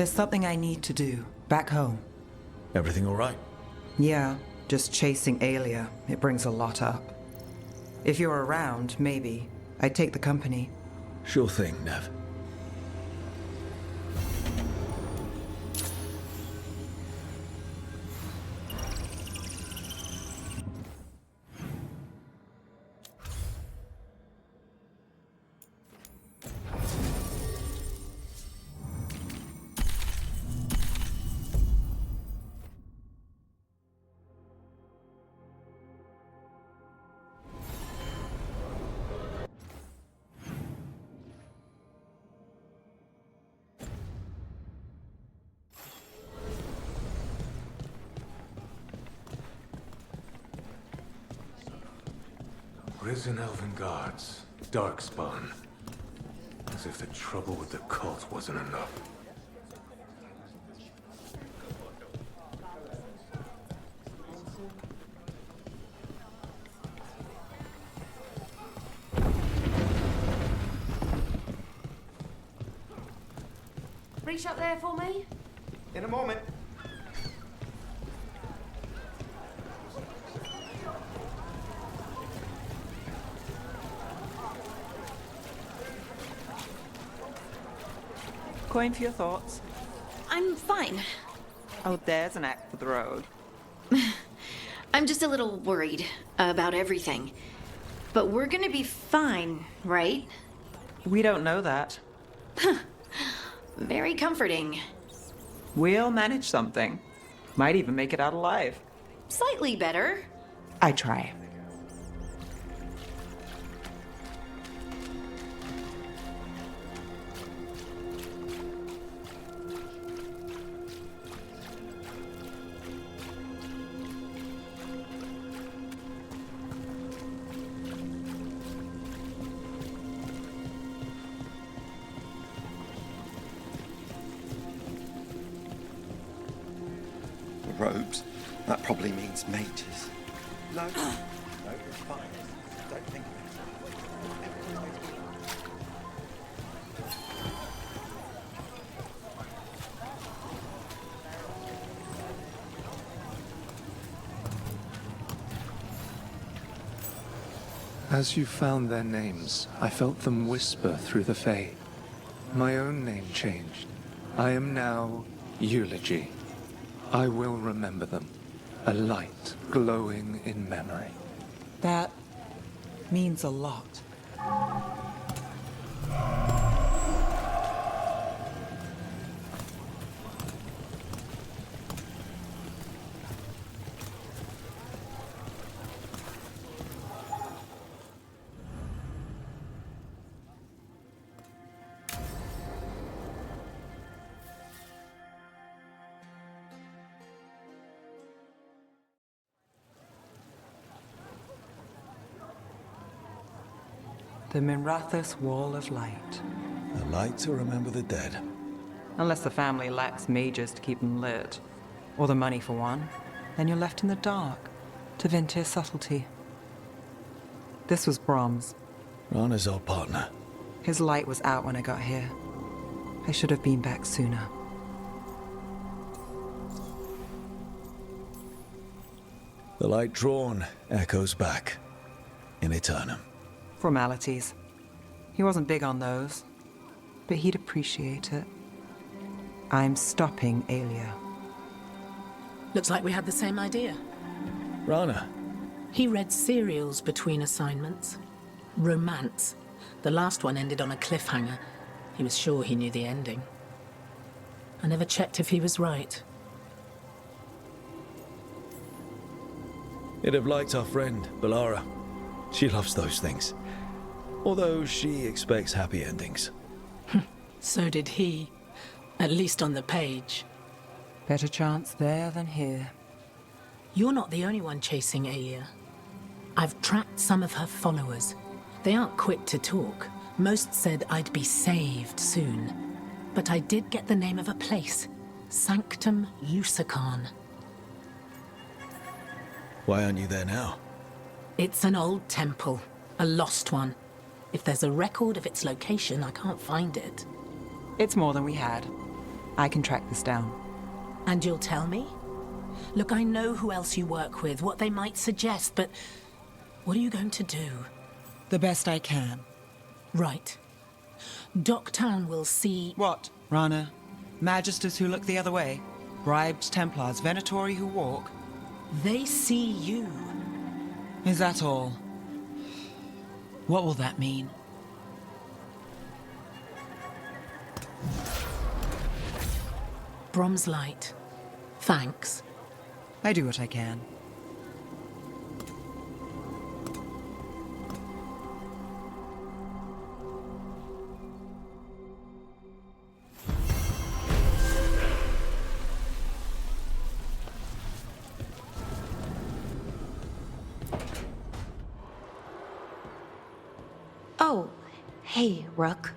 There's something I need to do, back home. Everything all right? Yeah, just chasing Aelia. It brings a lot up. If you're around, maybe. I'd take the company. Sure thing, Nev. Risen elven guards, darkspawn. As if the trouble with the cult wasn't enough. Reach up there for me? In a moment. Coin for your thoughts. I'm fine. Oh, there's an act for the road. I'm just a little worried about everything. But we're gonna be fine, right? We don't know that. Very comforting. We'll manage something. Might even make it out alive. Slightly better. I try. Robes? That probably means mages. No, it's fine. Don't think of it. As you found their names, I felt them whisper through the Fae. My own name changed. I am now Eulogy. I will remember them, a light glowing in memory. That means a lot. The Minrathous Wall of Light. A light to remember the dead. Unless the family lacks mages to keep them lit. Or the money for one. Then you're left in the dark. To vent his subtlety. This was Brahms. Rana's old partner. His light was out when I got here. I should have been back sooner. The light drawn echoes back. In eternum. Formalities. He wasn't big on those, but he'd appreciate it. I'm stopping Aelia. Looks like we had the same idea. Rana. He read serials between assignments. Romance. The last one ended on a cliffhanger. He was sure he knew the ending. I never checked if he was right. You'd have liked our friend, Balara. She loves those things. Although she expects happy endings. So did he. At least on the page. Better chance there than here. You're not the only one chasing Aelia. I've tracked some of her followers. They aren't quick to talk. Most said I'd be saved soon. But I did get the name of a place. Sanctum Lucican. Why aren't you there now? It's an old temple. A lost one. If there's a record of its location, I can't find it. It's more than we had. I can track this down. And you'll tell me? Look, I know who else you work with, what they might suggest, but what are you going to do? The best I can. Right. Docktown will see... What, Rana? Magisters who look the other way? Bribed Templars, Venatori who walk? They see you. Is that all? What will that mean? Brom's light. Thanks. I do what I can. Oh, hey, Rook.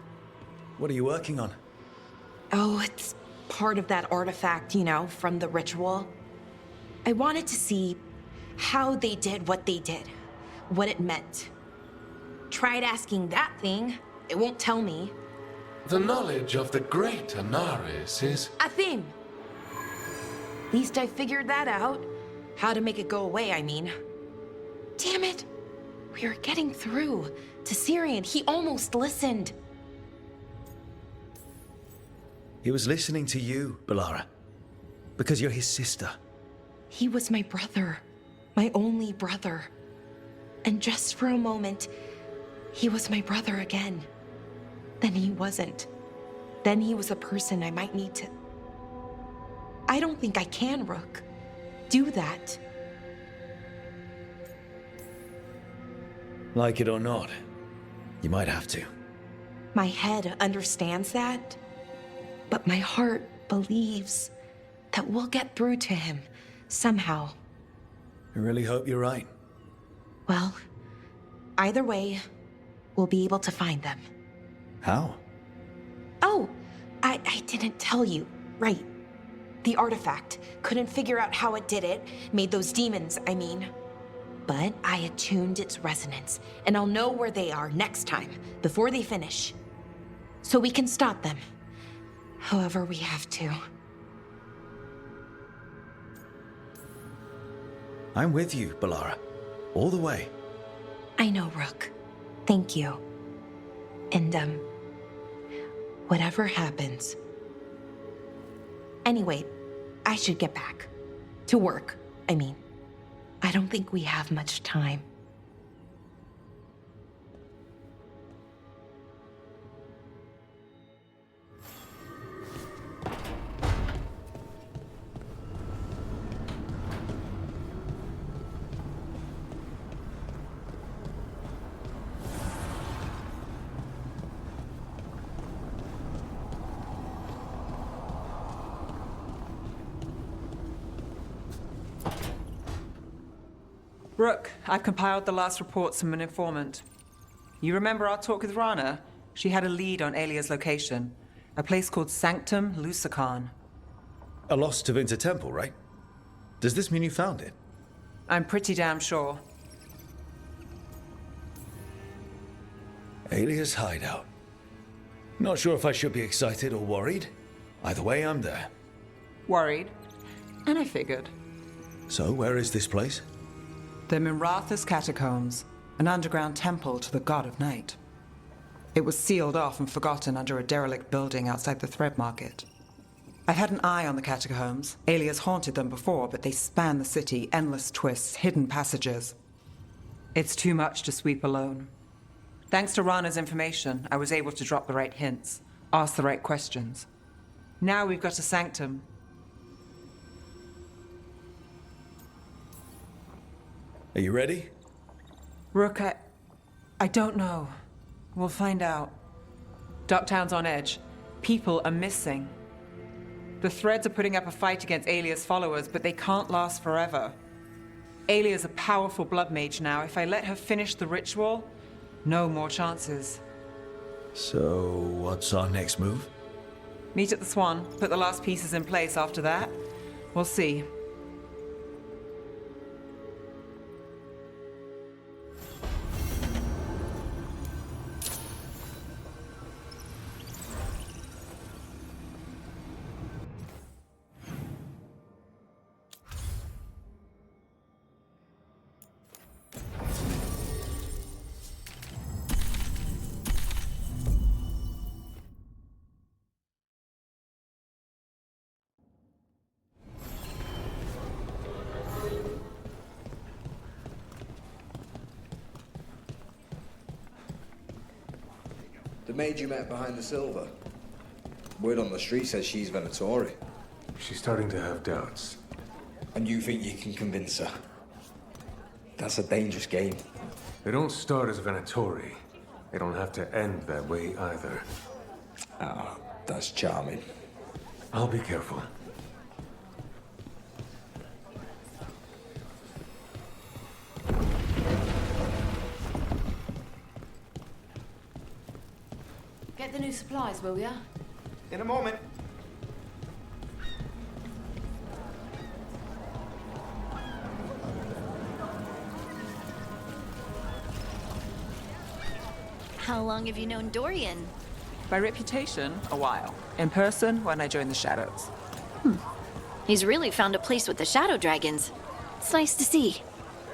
What are you working on? Oh, it's part of that artifact, you know, from the ritual. I wanted to see how they did what they did, what it meant. Tried asking that thing, it won't tell me. The knowledge of the great Anaris is... A theme! At least I figured that out. How to make it go away, I mean. Damn it! We were getting through. To Syrian, he almost listened. He was listening to you, Balara. Because you're his sister. He was my brother. My only brother. And just for a moment, he was my brother again. Then he wasn't. Then he was a person I might need to... I don't think I can, Rook. Do that. Like it or not, you might have to. My head understands that, but my heart believes that we'll get through to him somehow. I really hope you're right. Well, either way, we'll be able to find them. How? Oh, I didn't tell you. Right. The artifact. Couldn't figure out how it did it. Made those demons, I mean. But I attuned its resonance, and I'll know where they are next time, before they finish. So we can stop them. However we have to. I'm with you, Balara. All the way. I know, Rook. Thank you. And, whatever happens. Anyway, I should get back. To work, I mean. I don't think we have much time. Rook, I've compiled the last reports from an informant. You remember our talk with Rana? She had a lead on Alia's location. A place called Sanctum Lucican. A lost Tevinter temple, right? Does this mean you found it? I'm pretty damn sure. Alia's hideout. Not sure if I should be excited or worried. Either way, I'm there. Worried. And I figured. So, where is this place? The Miratha's Catacombs, an underground temple to the god of night. It was sealed off and forgotten under a derelict building outside the Thread Market. I've had an eye on the catacombs. Alia's haunted them before, but they span the city, endless twists, hidden passages. It's too much to sweep alone. Thanks to Rana's information, I was able to drop the right hints, ask the right questions. Now we've got a sanctum. Are you ready? Rook, I don't know. We'll find out. Docktown's on edge. People are missing. The Threads are putting up a fight against Alia's followers, but they can't last forever. Alia's a powerful blood mage now. If I let her finish the ritual, no more chances. So, what's our next move? Meet at the Swan, put the last pieces in place after that. We'll see. The maid you met behind the silver. Word on the street says she's Venatori. She's starting to have doubts. And you think you can convince her? That's a dangerous game. They don't start as Venatori. They don't have to end that way either. Ah, that's charming. I'll be careful. Get the new supplies, will ya? In a moment. How long have you known Dorian? By reputation, a while. In person, when I joined the Shadows. He's really found a place with the Shadow Dragons. It's nice to see.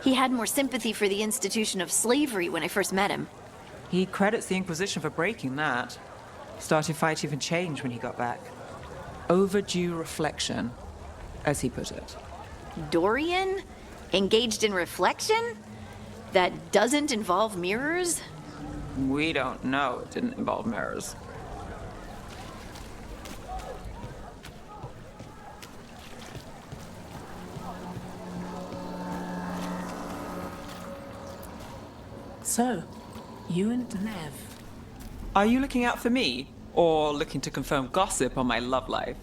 He had more sympathy for the institution of slavery when I first met him. He credits the Inquisition for breaking that. Starting fight even changed when he got back. Overdue reflection, as he put it. Dorian? Engaged in reflection? That doesn't involve mirrors? We don't know it didn't involve mirrors. So, you and Nev. Are you looking out for me? Or looking to confirm gossip on my love life?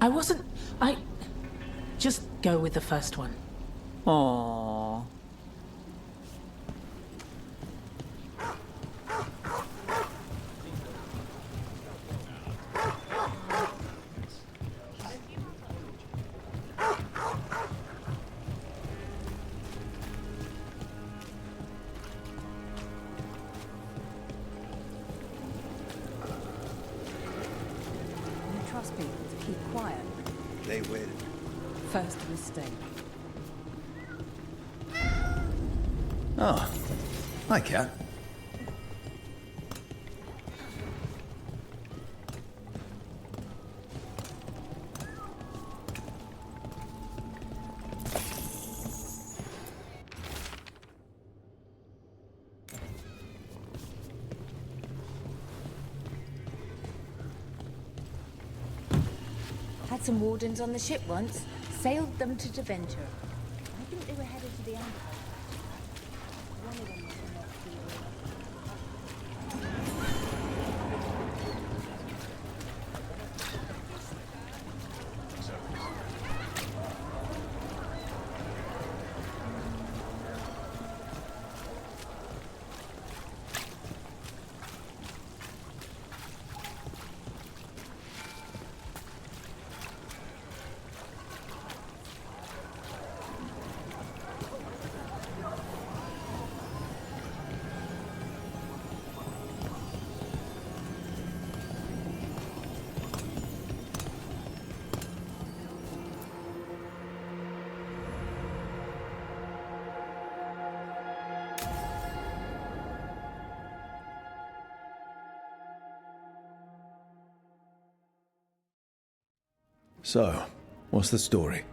I just go with the first one. Aww. Trust people to keep quiet. They will. First mistake. Oh. Hi, Cat. Had some wardens on the ship once. Sailed them to Deventure. I think they were headed to the Empire. One of them was not So, what's the story?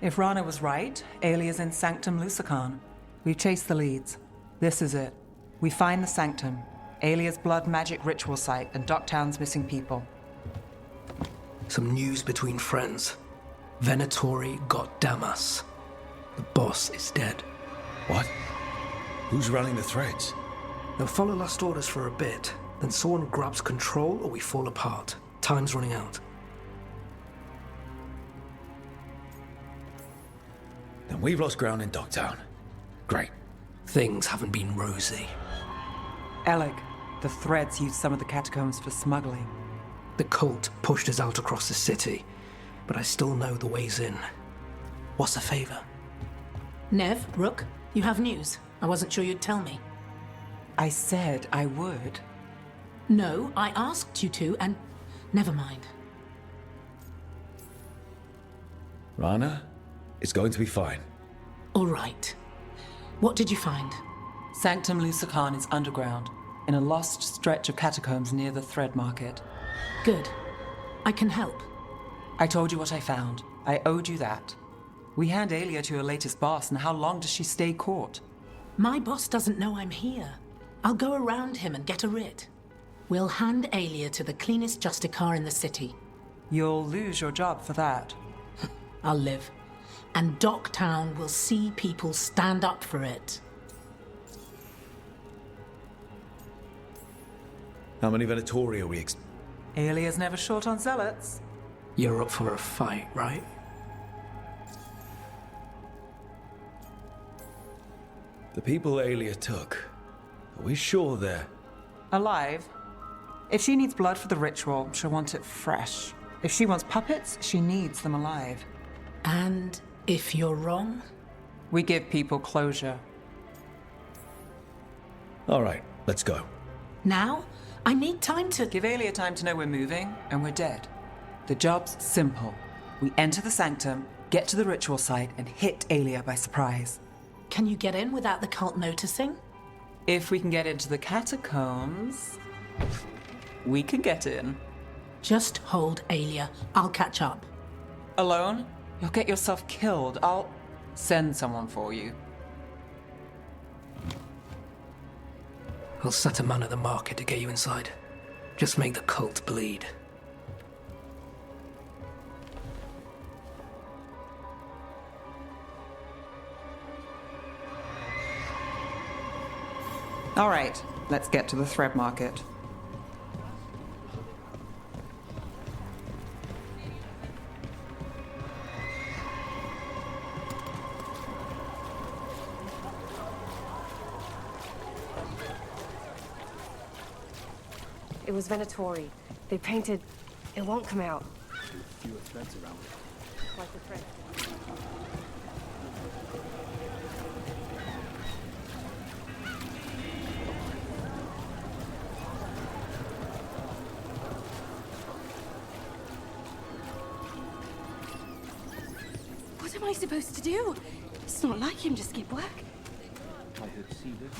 If Rana was right, Alia's in Sanctum Lucican. We've chased the leads. This is it. We find the Sanctum, Alia's blood magic ritual site, and Docktown's missing people. Some news between friends. Venatori got Damas. The boss is dead. What? Who's running the threads? They'll follow last orders for a bit, then someone grabs control or we fall apart. Time's running out. Then we've lost ground in Docktown. Great. Things haven't been rosy. Alec, the threads used some of the catacombs for smuggling. The cult pushed us out across the city, but I still know the ways in. What's the favor? Nev, Rook, you have news. I wasn't sure you'd tell me. I said I would. No, I asked you to, and never mind. Rana, it's going to be fine. All right. What did you find? Sanctum Lucican is underground, in a lost stretch of catacombs near the Thread Market. Good. I can help. I told you what I found. I owed you that. We hand Alia to your latest boss, and how long does she stay caught? My boss doesn't know I'm here. I'll go around him and get a writ. We'll hand Alia to the cleanest Justicar in the city. You'll lose your job for that. I'll live. And Docktown will see people stand up for it. How many Venatori are we Alia's never short on zealots. You're up for a fight, right? The people Alia took, are we sure they're... Alive? If she needs blood for the ritual, she'll want it fresh. If she wants puppets, she needs them alive. And if you're wrong? We give people closure. All right, let's go. Now? I need time to... Give Alia time to know we're moving, and we're dead. The job's simple. We enter the sanctum, get to the ritual site, and hit Alia by surprise. Can you get in without the cult noticing? If we can get into the catacombs, we can get in. Just hold Alia. I'll catch up. Alone? You'll get yourself killed. I'll send someone for you. I'll set a man at the market to get you inside. Just make the cult bleed. All right, let's get to the thread market. It was Venatori. They painted... It won't come out. Fewer threads around. Like the thread. What am I supposed to do? It's not like him to skip work. I had seen it.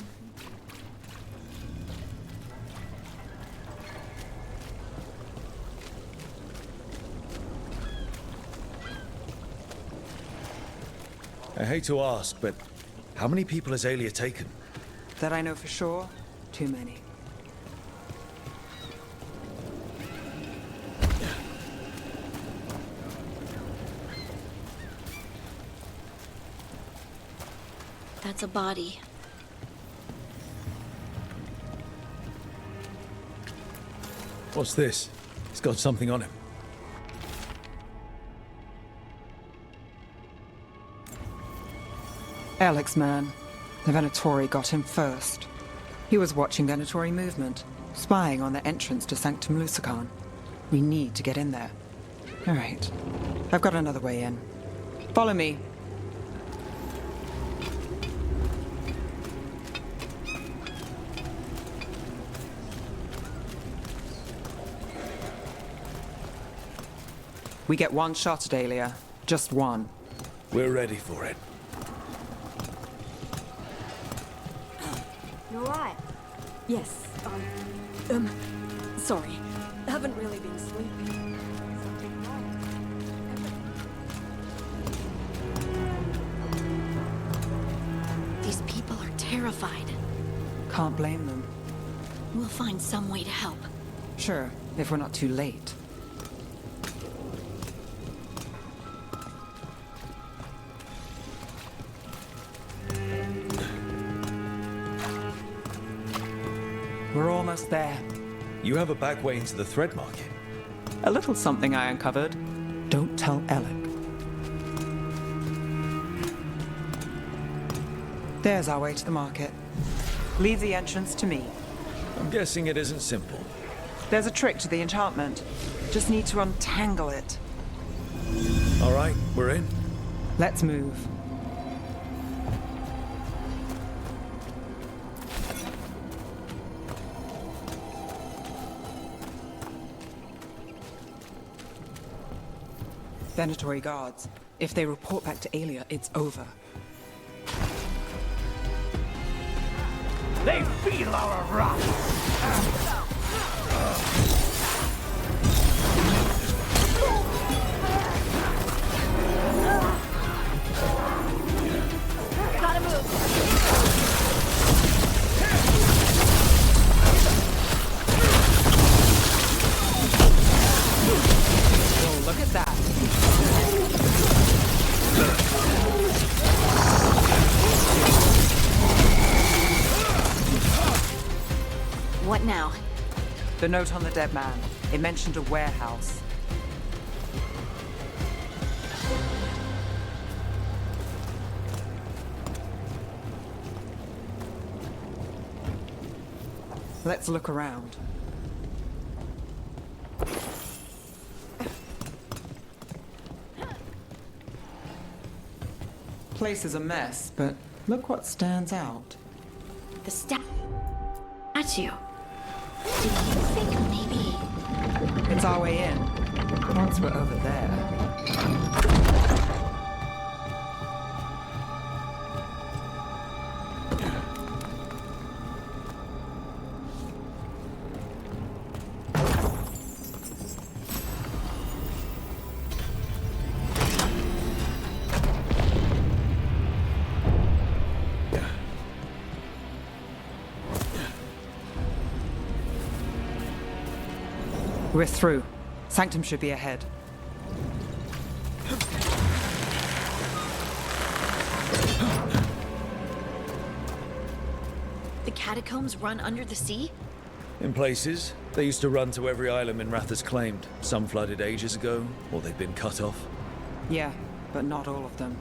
I hate to ask, but how many people has Alia taken? That I know for sure, too many. That's a body. What's this? He's got something on him. Alec's man. The Venatori got him first. He was watching Venatori movement, spying on the entrance to Sanctum Lusican. We need to get in there. All right. I've got another way in. Follow me. We get one shot at Alia. Just one. We're ready for it. You alright? Yes, sorry. Haven't really been sleeping. These people are terrified. Can't blame them. We'll find some way to help. Sure, if we're not too late. We're almost there. You have a back way into the thread market. A little something I uncovered. Don't tell Alec. There's our way to the market. Leave the entrance to me. I'm guessing it isn't simple. There's a trick to the enchantment. Just need to untangle it. All right, we're in. Let's move. Venatori guards. If they report back to Alia, it's over. They feel our wrath! Gotta move! What now? The note on the dead man. It mentioned a warehouse. Let's look around. Place is a mess, but look what stands out. The statue. Do you think maybe... It's our way in. Once we're over there... We're through. Sanctum should be ahead. The catacombs run under the sea? In places, they used to run to every island Minrathous claimed. Some flooded ages ago, or they've been cut off. Yeah, but not all of them.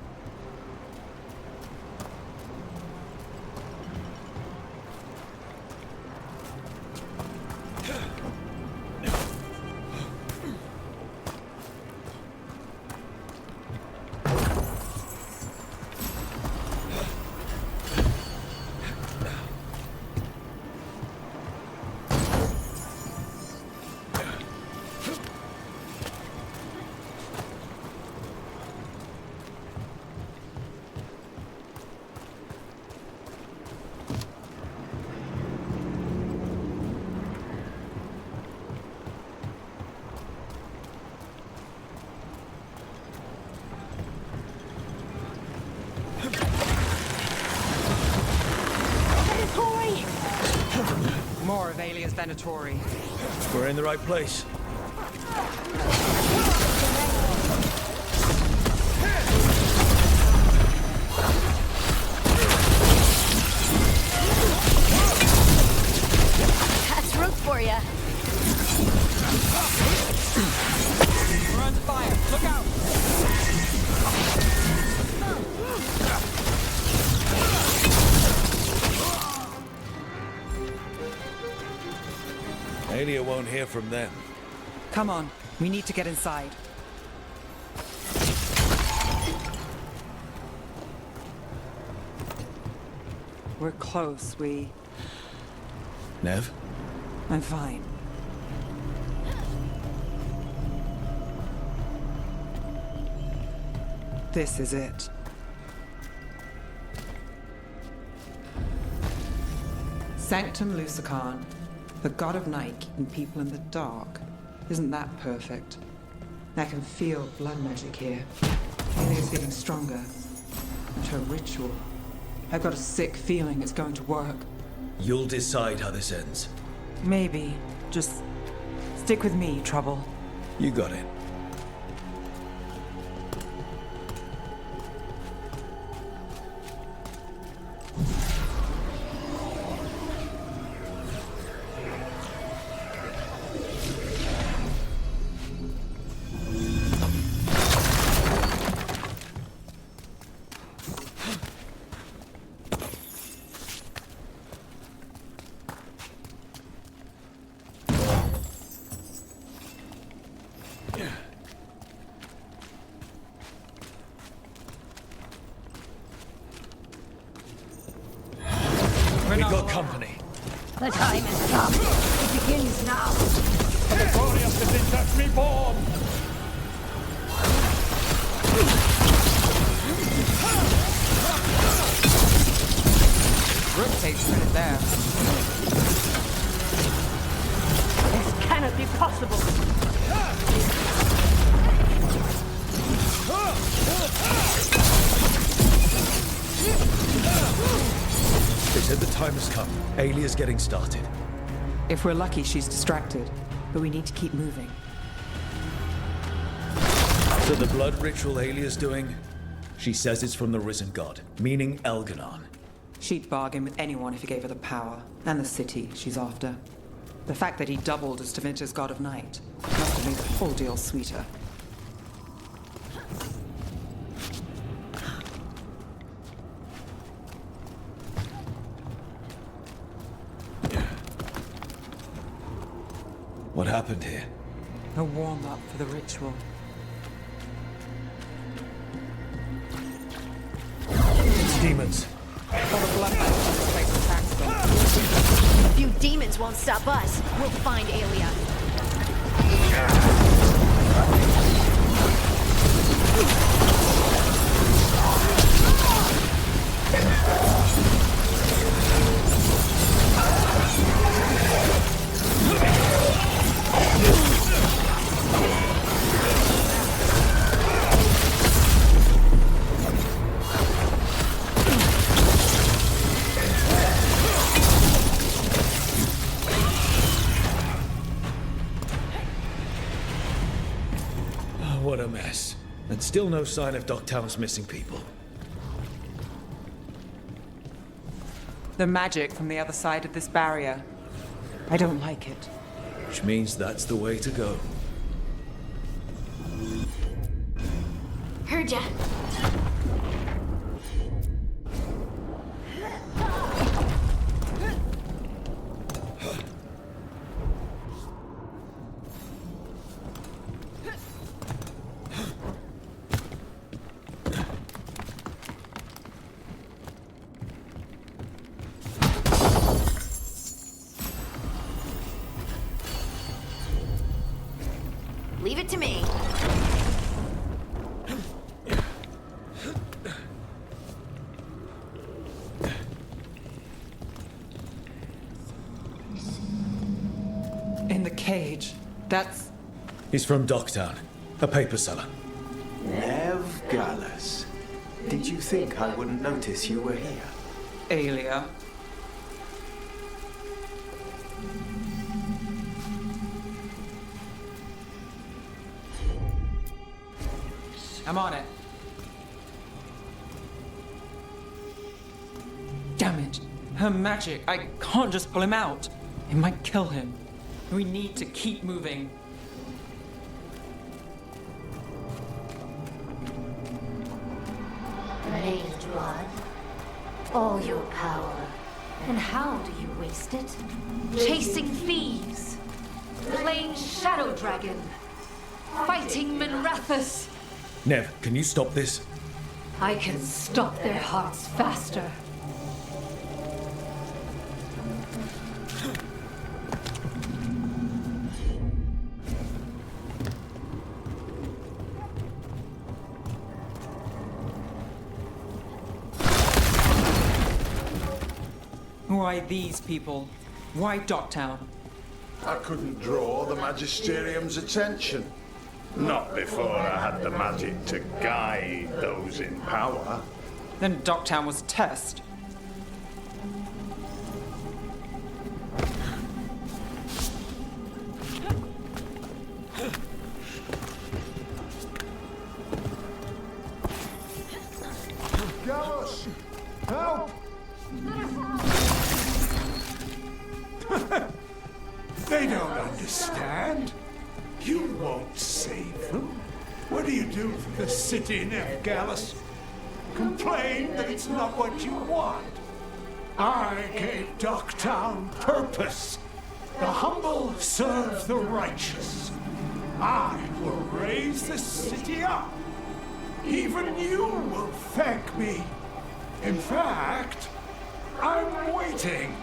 More of Alia's Venatori. We're in the right place. That's rook for ya. We're under fire. Look out! Alia won't hear from them. Come on, we need to get inside. We're close, Nev? I'm fine. This is it. Sanctum Lucican, the god of night keeping people in the dark. Isn't that perfect? I can feel blood magic here. Alia's getting stronger. And her ritual. I've got a sick feeling it's going to work. You'll decide how this ends. Maybe. Just stick with me, Trouble. You got it. We got company. The time has come. It begins now. The glorious Divintus reborn! Rook takes credit there. This cannot be possible. They said the time has come. Alia's getting started. If we're lucky, she's distracted. But we need to keep moving. So the blood ritual Alia's doing, she says it's from the risen god, meaning Elganon. She'd bargain with anyone if he gave her the power. And the city she's after. The fact that he doubled as Da Vinci's God of Night must have made the whole deal sweeter. What happened here? A warm-up for the ritual. It's demons. A few demons won't stop us. We'll find Aelia. What a mess. And still no sign of Docktown's missing people. The magic from the other side of this barrier. I don't like it. Which means that's the way to go. Heard ya. Leave it to me. In the cage. That's... He's from Docktown, a paper seller. Nev Gallus. Did you think I wouldn't notice you were here? Aelia. I'm on it. Damn it. Her magic. I can't just pull him out. It might kill him. We need to keep moving. Made blood. All your power. And how do you waste it? Chasing thieves. Playing Shadow Dragon. Fighting Minrathus. Nev, can you stop this? I can stop their hearts faster. Why these people? Why Docktown? I couldn't draw the Magisterium's attention. Not before I had the magic to guide those in power. Then Docktown was a test. Gallus! Help! They don't understand. You won't save them. What do you do for the city, Nev Gallus? Complain that it's not what you want. I gave Docktown purpose. The humble serve the righteous. I will raise the city up. Even you will thank me. In fact, I'm waiting.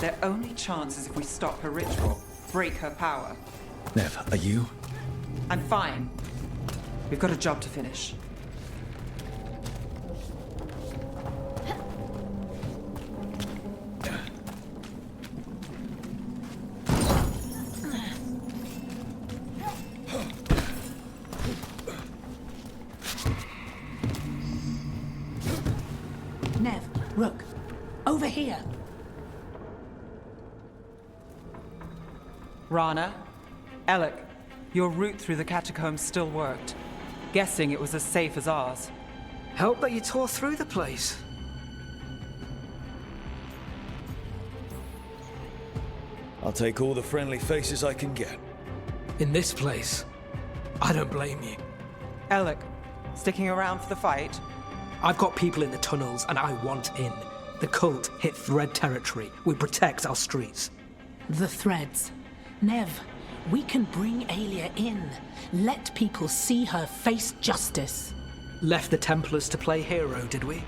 Their only chance is if we stop her ritual, break her power. Nev, are you? I'm fine. We've got a job to finish. Nev, Rook, over here. Rana, Alec, your route through the catacombs still worked. guessing it was as safe as ours. Help that you tore through the place. I'll take all the friendly faces I can get. In this place, I don't blame you. Alec, sticking around for the fight? I've got people in the tunnels and I want in. The cult hit Thread territory. We protect our streets. The Threads. Nev, we can bring Aelia in. Let people see her face justice. Left the Templars to play hero, did we?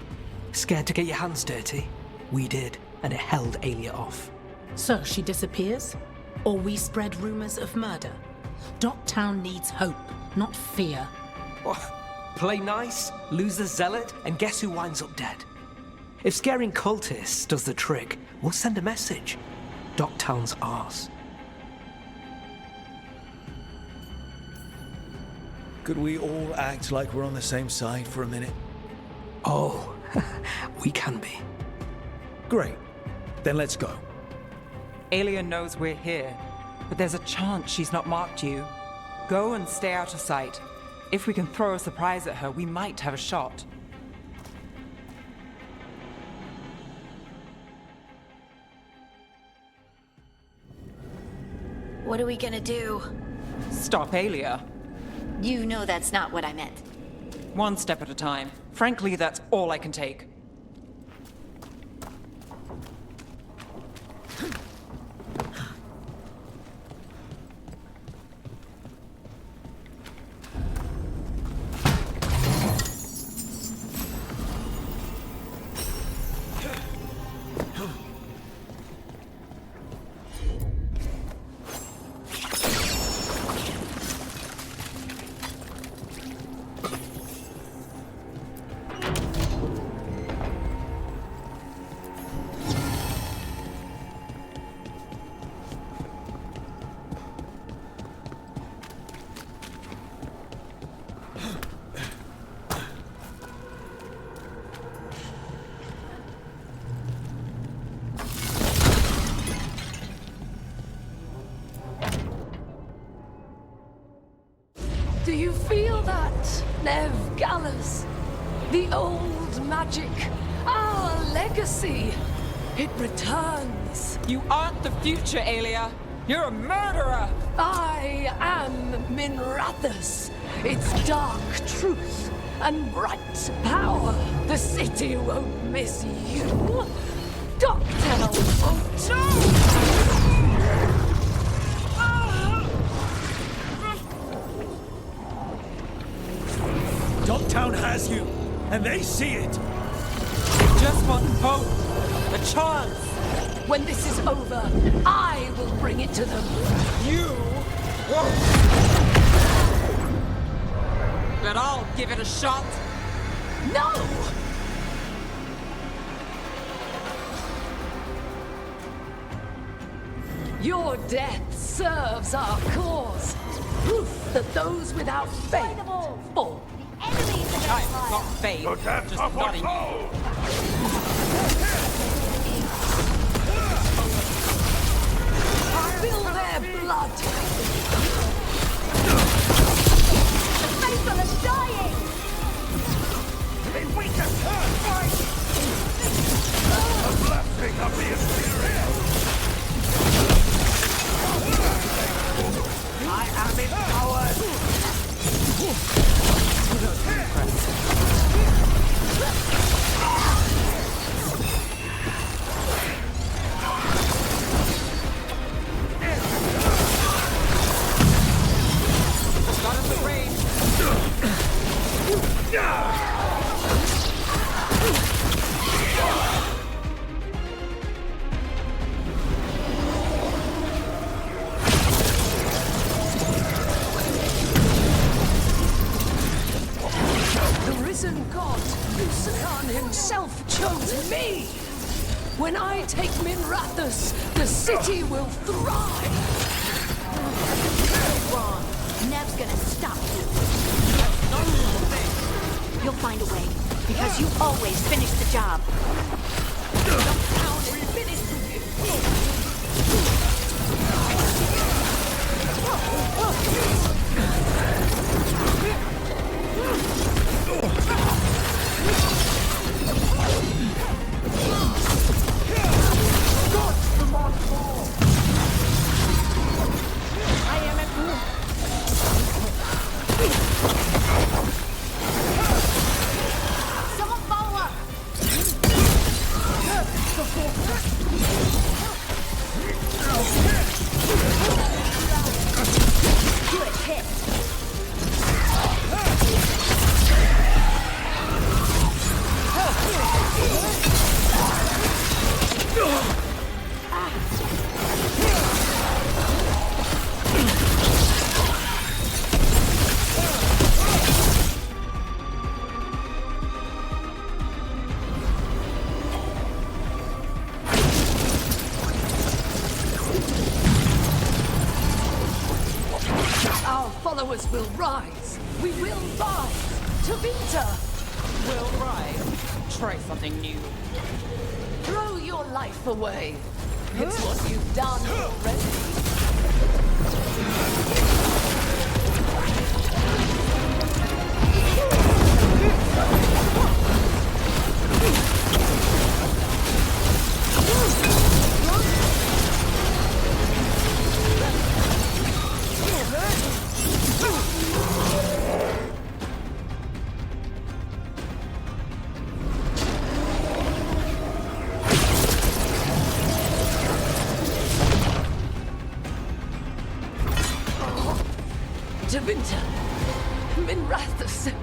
Scared to get your hands dirty? We did, and it held Aelia off. So she disappears? Or we spread rumors of murder? Docktown needs hope, not fear. What? Play nice, lose the zealot, and guess who winds up dead? If scaring cultists does the trick, we'll send a message. Docktown's ours. Could we all act like we're on the same side for a minute? Oh, we can be. Great. Then let's go. Aelia knows we're here, but there's a chance she's not marked you. Go and stay out of sight. If we can throw a surprise at her, we might have a shot. What are we gonna do? Stop Aelia. You know that's not what I meant. One step at a time. Frankly, that's all I can take. Do you feel that, Nev Gallus? The old magic, our legacy, it returns. You aren't the future, Aelia. You're a murderer! I am Minrathus, its dark truth and bright power. The city won't miss you. Docktown won't too! Docktown has you, and they see it. Just want hope, a chance. When this is over, I will bring it to them. You won't. But I'll give it a shot. No! Your death serves our cause. Proof that those without faith fall. I've got faith, just not in you. Spill their blood. The faithful are dying. If we can turn right! A blessing of the Imperial! I am empowered! Got in the range. The risen god, Lucian himself, chose me. When I take Minrathus, the city will thrive. Wrong. Nev's gonna stop you. You'll find a way, because you always finish the job. Docktown is finished with you. our followers will rise. We will rise. Tabitha! Will rise. Try something new. Throw your life away. It's what you've done already. Tabitha, Minrathus,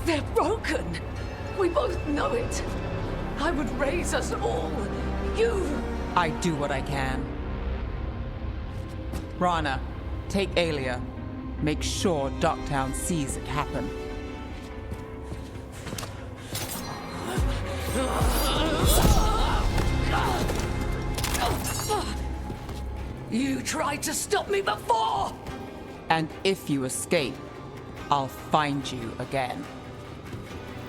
they're broken. We both know it. I would raise us all. You. I do what I can. Rana, take Aelia. Make sure Docktown sees it happen. You tried to stop me before! And if you escape, I'll find you again.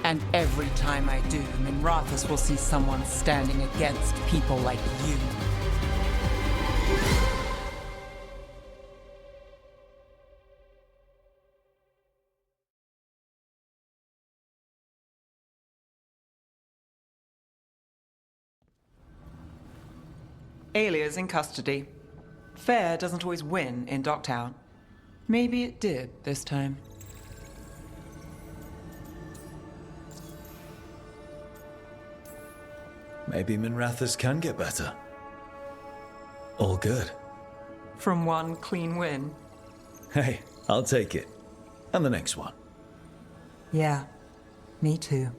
And every time I do, Minrathus will see someone standing against people like you. Aelia's in custody. Fair doesn't always win in Docktown. Maybe it did this time. Maybe Minrathus can get better. All good. From one clean win. Hey, I'll take it. And the next one. Yeah, me too.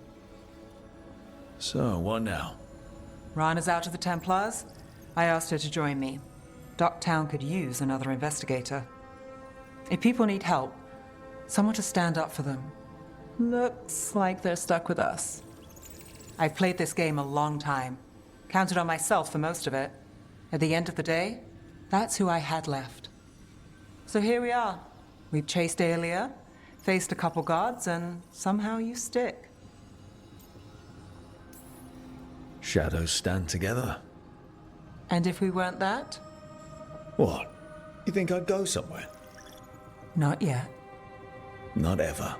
So, what now? Rana's out of the Templars. I asked her to join me. Docktown could use another investigator. If people need help, someone to stand up for them. Looks like they're stuck with us. I've played this game a long time. Counted on myself for most of it. At the end of the day, that's who I had left. So here we are. We've chased Aelia, faced a couple guards, and somehow you stick. Shadows stand together. And if we weren't that? What? You think I'd go somewhere? Not yet. Not ever.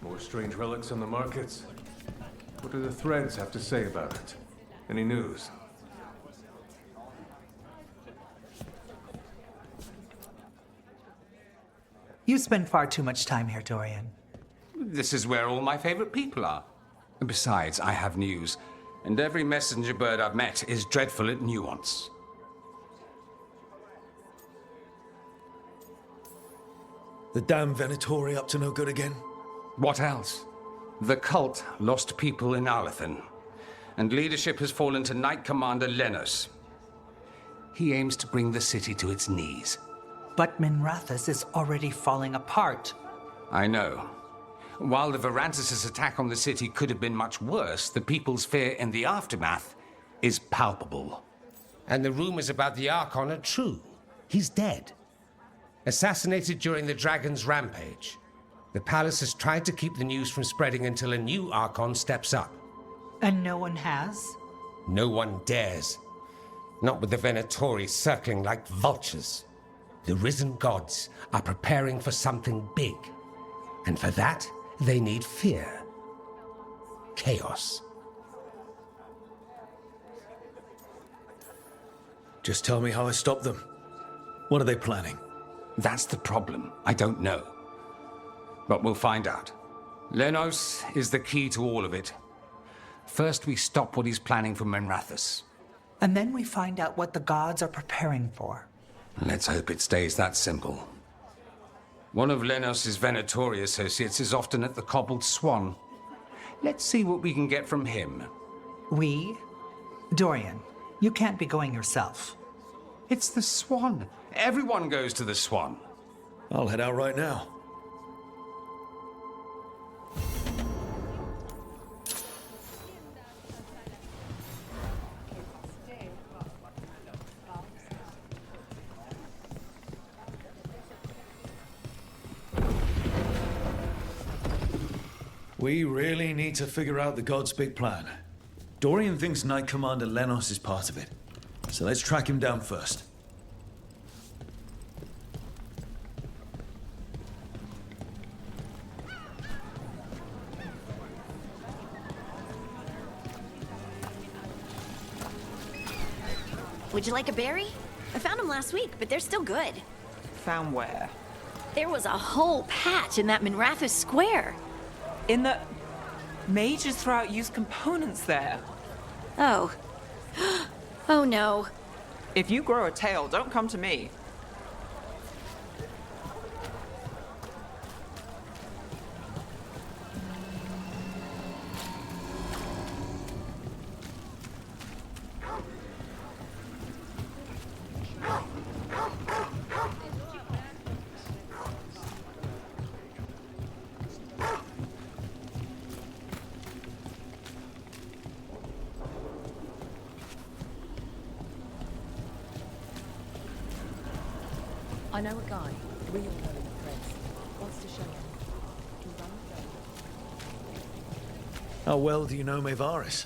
More strange relics on the markets? What do the threads have to say about it? Any news? You spend far too much time here, Dorian. This is where all my favorite people are. Besides, I have news, and every messenger bird I've met is dreadful at nuance. The damn Venatori up to no good again? What else? The cult lost people in Arlathan, and leadership has fallen to Knight Commander Lenos. He aims to bring the city to its knees. But Minrathus is already falling apart. I know. While the Varantis' attack on the city could have been much worse, the people's fear in the aftermath is palpable. And the rumors about the Archon are true. He's dead. Assassinated during the Dragon's rampage. The palace has tried to keep the news from spreading until a new Archon steps up. And no one has? No one dares. Not with the Venatori circling like vultures. The risen gods are preparing for something big. And for that, they need fear. Chaos. Just tell me how I stop them. What are they planning? That's the problem. I don't know. But we'll find out. Lenos is the key to all of it. First, we stop what he's planning for Minrathous. And then we find out what the gods are preparing for. Let's hope it stays that simple. One of Lenos' Venatori associates is often at the Cobbled Swan. Let's see what we can get from him. We? Dorian, you can't be going yourself. It's the Swan. Everyone goes to the Swan. I'll head out right now. We really need to figure out the God's big plan. Dorian thinks Knight Commander Lenos is part of it. So let's track him down first. Would you like a berry? I found them last week, but they're still good. Found where? There was a whole patch in that Minrathous square. In the... Mages throw out used components there. Oh. Oh no. If you grow a tail, don't come to me. I know a guy, we all know in the press, wants to show him. He runs How well do you know Maevaris?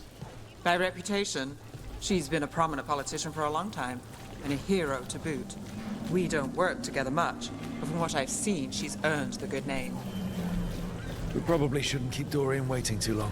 By reputation, she's been a prominent politician for a long time, and a hero to boot. We don't work together much, but from what I've seen, she's earned the good name. We probably shouldn't keep Dorian waiting too long.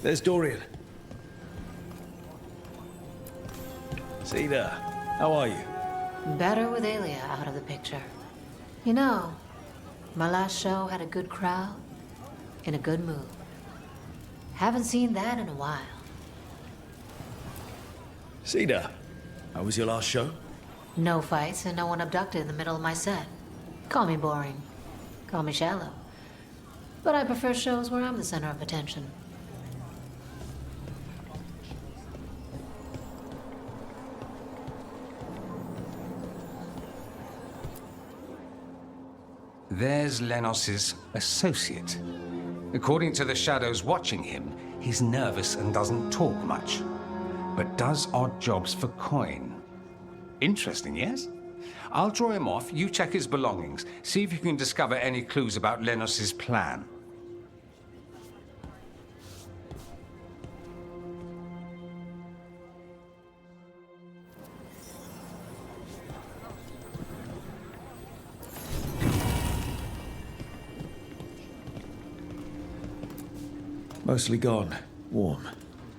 There's Dorian. Cedar, how are you? Better with Aelia out of the picture. You know, my last show had a good crowd, in a good mood. Haven't seen that in a while. Cedar, how was your last show? No fights and no one abducted in the middle of my set. Call me boring. Call me shallow. But I prefer shows where I'm the center of attention. There's Lenos' associate. According to the shadows watching him, he's nervous and doesn't talk much, but does odd jobs for coin. Interesting, yes? I'll draw him off, you check his belongings, see if you can discover any clues about Lenos' plan. Mostly gone. Warm.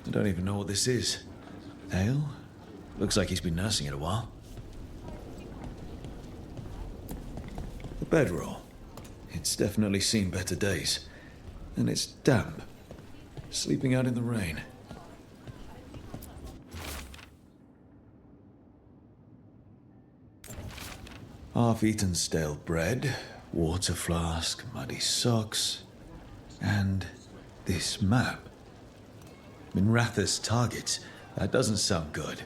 I don't even know what this is. Ale? Looks like he's been nursing it a while. The bedroll. It's definitely seen better days. And it's damp. Sleeping out in the rain. Half-eaten stale bread, water flask, muddy socks, and this map. Minrathous targets. That doesn't sound good.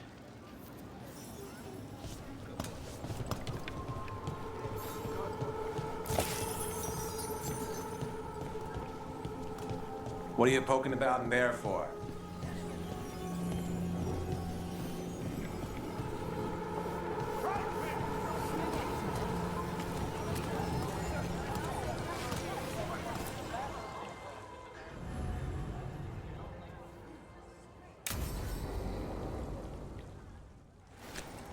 What are you poking about in there for?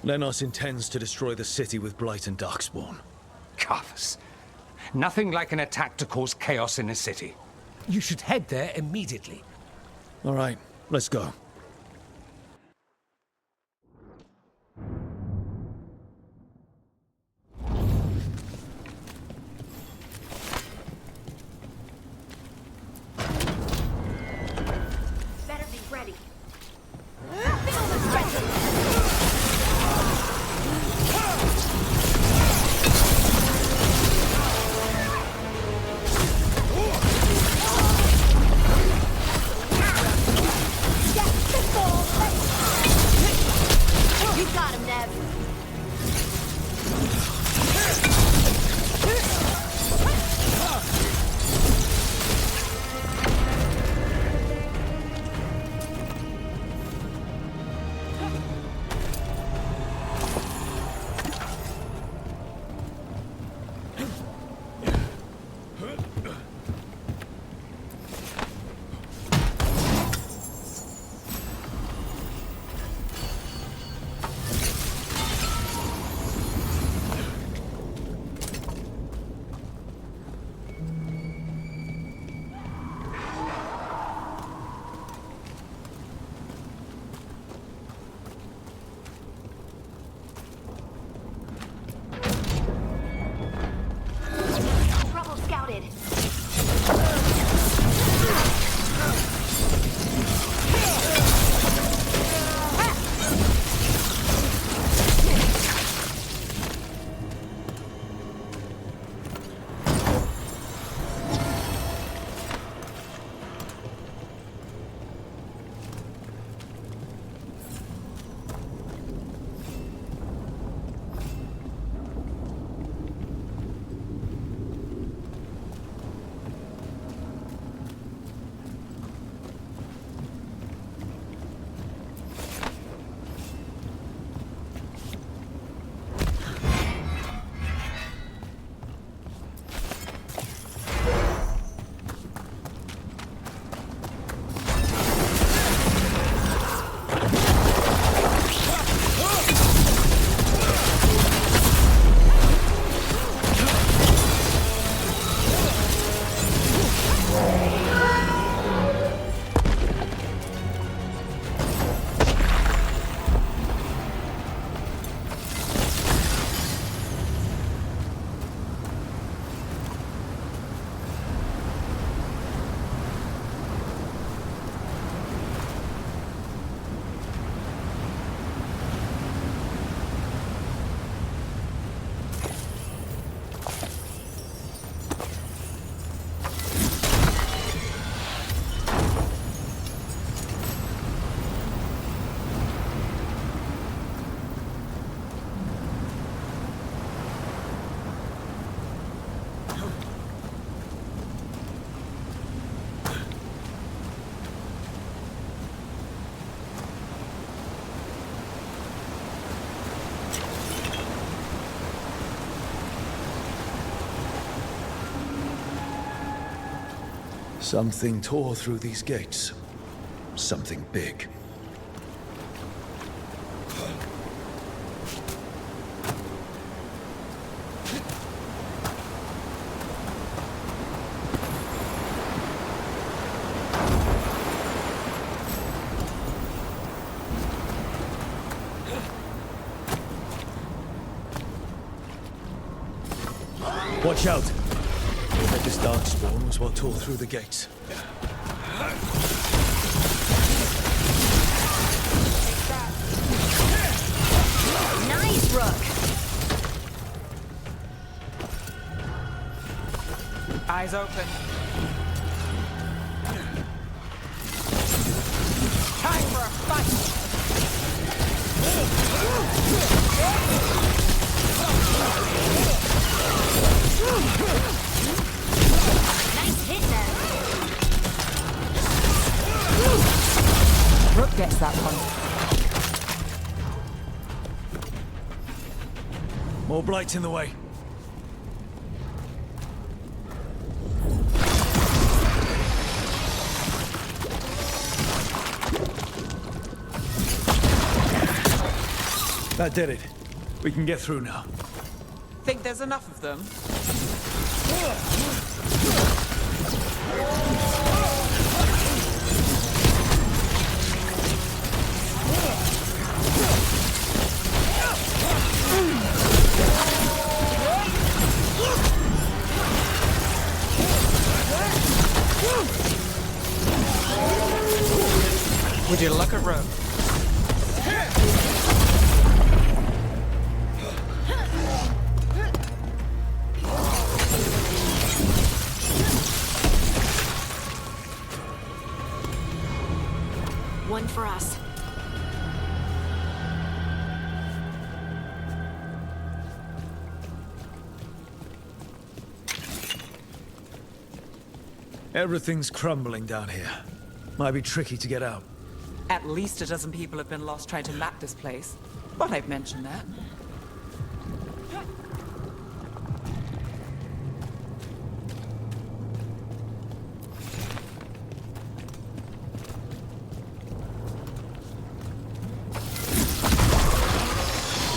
Lenos intends to destroy the city with Blight and Darkspawn. Carthus. Nothing like an attack to cause chaos in a city. You should head there immediately. All right, let's go. Better be ready. You got him, Nev. Trouble scouted. Something tore through these gates. Something big. Watch out! I bet this Darkspawn was what tore through the gates. Nice, Rook. Eyes open. Time for a fight! Nice hit there. get to that one. More blights in the way. That did it. We can get through now. Think there's enough of them? Would you look at rope? One for us. Everything's crumbling down here. Might be tricky to get out. At least a dozen people have been lost trying to map this place. But I've mentioned that.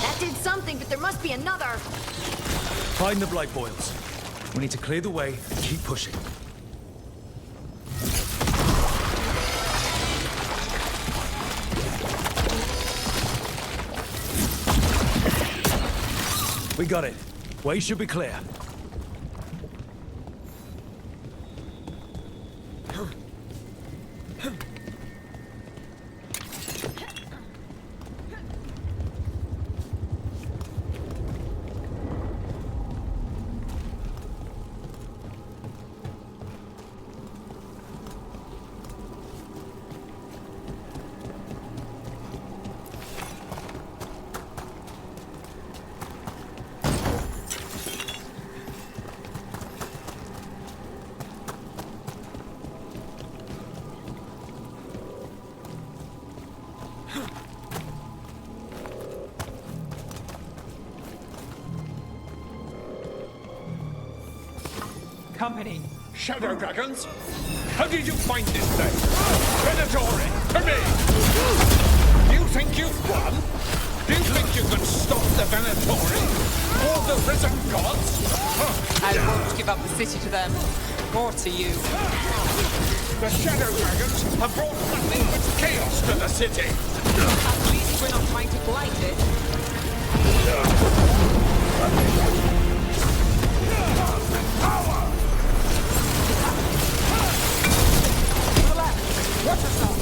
That did something, but there must be another. Find the blight boils. We need to clear the way and keep pushing. We got it. Way should be clear. Company. Shadow dragons? How did you find this place? Predatory, to me! Do you think you've won? Do you think you can stop the Venatori? Or the risen gods? I won't give up the city to them. Or to you. The Shadow dragons have brought nothing but chaos to the city! At least we're not trying to blight it. Power! Watch yourself!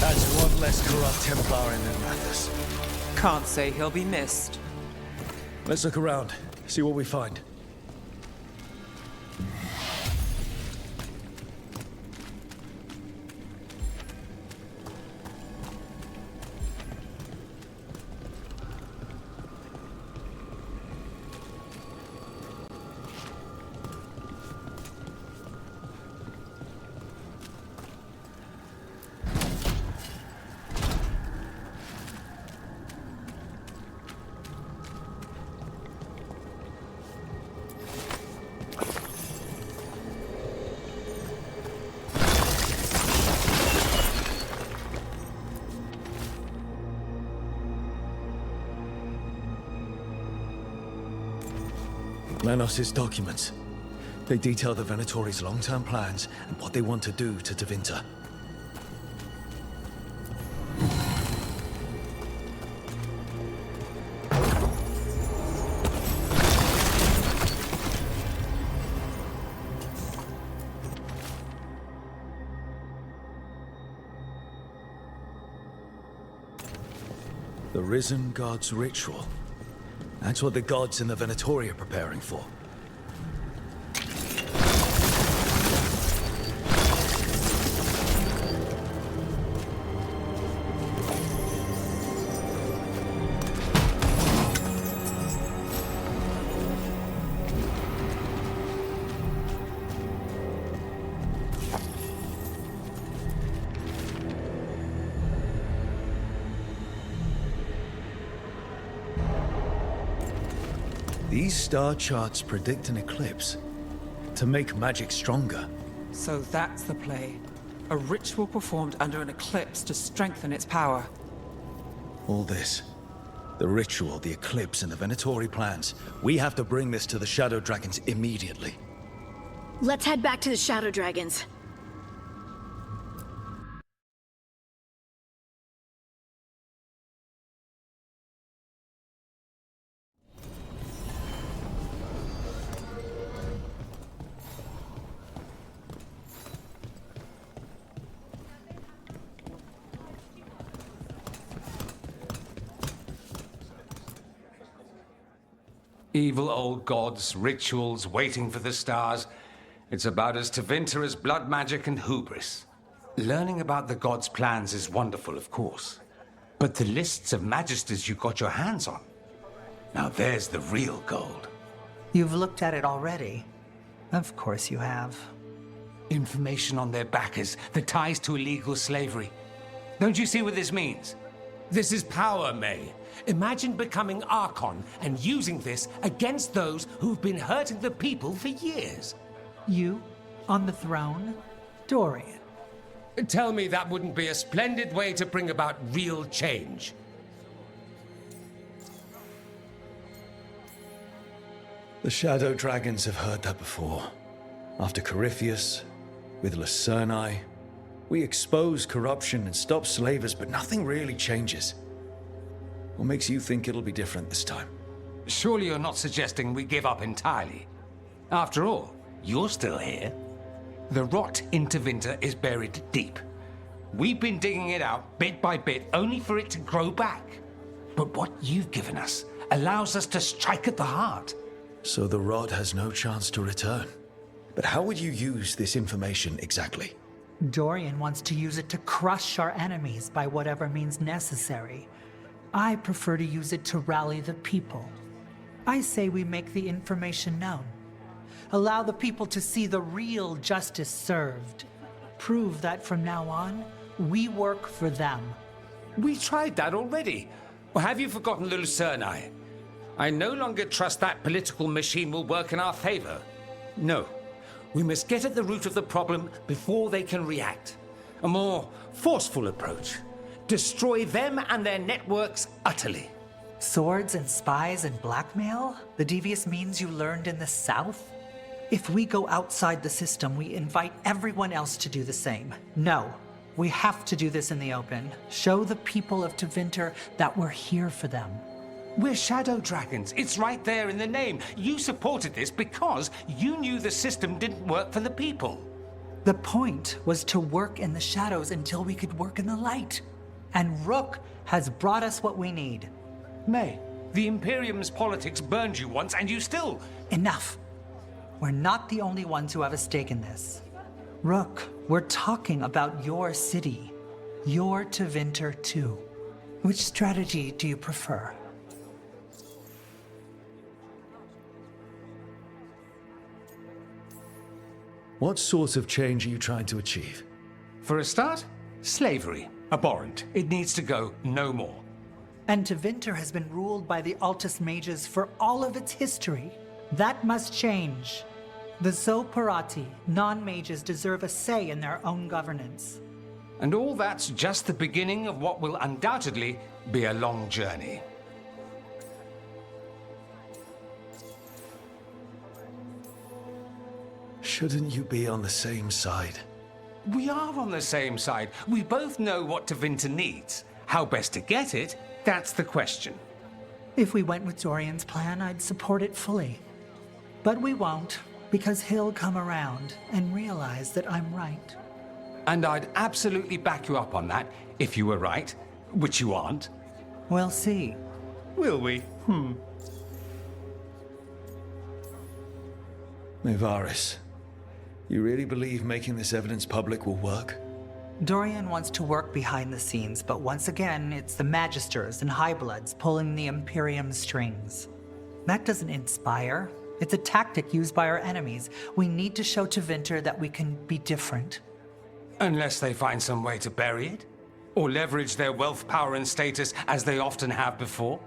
That's one less corrupt Templar in Rathus. Can't say he'll be missed. Let's look around, see what we find. Lanos' documents. They detail the Venatori's long-term plans and what they want to do to Tevinter. The Risen God's ritual. That's what the gods in the Venatori are preparing for. These star charts predict an eclipse to make magic stronger. So that's the play. A ritual performed under an eclipse to strengthen its power. All this, the ritual, the eclipse, and the Venatori plans. We have to bring this to the Shadow Dragons immediately. Let's head back to the Shadow Dragons. Evil old gods, rituals, waiting for the stars. It's about as Tevinter as blood magic and hubris. Learning about the gods' plans is wonderful, of course. But the lists of magisters you got your hands on, now there's the real gold. You've looked at it already. Of course you have. Information on their backers, the ties to illegal slavery. Don't you see what this means? This is power, May. Imagine becoming Archon and using this against those who've been hurting the people for years. You? On the throne? Dorian. Tell me that wouldn't be a splendid way to bring about real change. The Shadow Dragons have heard that before. After Corypheus, with Lucerni, we expose corruption and stop slavers, but nothing really changes. What makes you think it'll be different this time? Surely you're not suggesting we give up entirely. After all, you're still here. The rot in Tevinter is buried deep. We've been digging it out bit by bit, only for it to grow back. But what you've given us allows us to strike at the heart. So the rod has no chance to return. But how would you use this information exactly? Dorian wants to use it to crush our enemies by whatever means necessary. I prefer to use it to rally the people. I say we make the information known. Allow the people to see the real justice served. Prove that from now on, we work for them. We tried that already. Or have you forgotten the Lucerni? I no longer trust that political machine will work in our favor. No. We must get at the root of the problem before they can react. A more forceful approach. Destroy them and their networks utterly. Swords and spies and blackmail? The devious means you learned in the South? If we go outside the system, we invite everyone else to do the same. No, we have to do this in the open. Show the people of Tevinter that we're here for them. We're Shadow Dragons. It's right there in the name. You supported this because you knew the system didn't work for the people. The point was to work in the shadows until we could work in the light. And Rook has brought us what we need. May, the Imperium's politics burned you once and you still... Enough. We're not the only ones who have a stake in this. Rook, we're talking about your city. Your Tevinter too. Which strategy do you prefer? What sort of change are you trying to achieve? For a start, slavery. Abhorrent. It needs to go no more. And Tevinter has been ruled by the Altus mages for all of its history. That must change. The Zoparati, non-mages, deserve a say in their own governance. And all that's just the beginning of what will undoubtedly be a long journey. Shouldn't you be on the same side? We are on the same side. We both know what Tevinter needs. How best to get it, that's the question. If we went with Dorian's plan, I'd support it fully. But we won't, because he'll come around and realize that I'm right. And I'd absolutely back you up on that, if you were right, which you aren't. We'll see. Will we? Nevaris, you really believe making this evidence public will work? Dorian wants to work behind the scenes, but once again, it's the Magisters and Highbloods pulling the Imperium's strings. That doesn't inspire. It's a tactic used by our enemies. We need to show Tevinter that we can be different. Unless they find some way to bury it? Or leverage their wealth, power, and status as they often have before?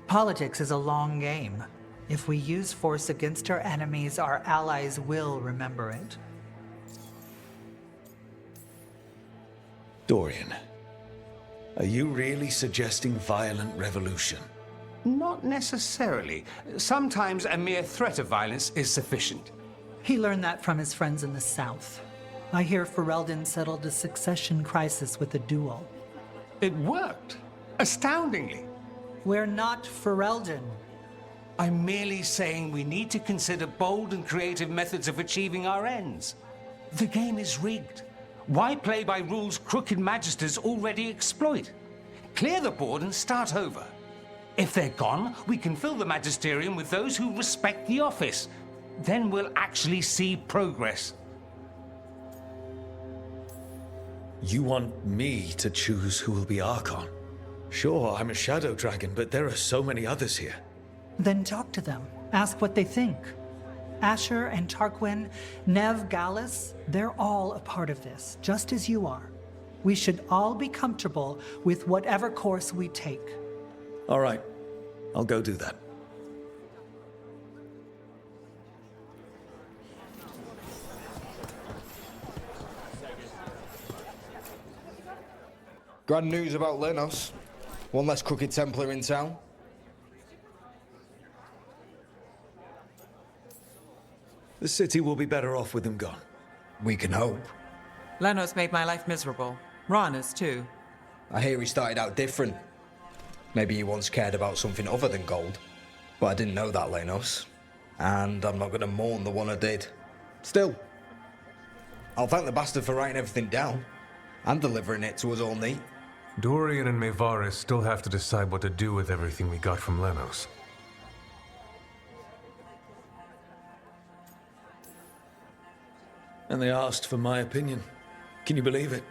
Politics is a long game. If we use force against our enemies, our allies will remember it. Dorian, are you really suggesting violent revolution? Not necessarily. Sometimes a mere threat of violence is sufficient. He learned that from his friends in the south. I hear Ferelden settled a succession crisis with a duel. It worked. Astoundingly. We're not Ferelden. I'm merely saying we need to consider bold and creative methods of achieving our ends. The game is rigged. Why play by rules crooked magisters already exploit? Clear the board and start over. If they're gone, we can fill the magisterium with those who respect the office. Then we'll actually see progress. You want me to choose who will be Archon? Sure, I'm a Shadow Dragon, but there are so many others here. Then talk to them. Ask what they think. Asher and Tarquin, Nev, Gallus, they're all a part of this, just as you are. We should all be comfortable with whatever course we take. All right, I'll go do that. Grand news about Lenos. One less crooked Templar in town. The city will be better off with them gone. We can hope. Lenos made my life miserable. Rana's too. I hear he started out different. Maybe he once cared about something other than gold. But I didn't know that, Lenos. And I'm not going to mourn the one I did. Still, I'll thank the bastard for writing everything down. And delivering it to us all neat. Dorian and Maevaris still have to decide what to do with everything we got from Lenos. And they asked for my opinion. Can you believe it?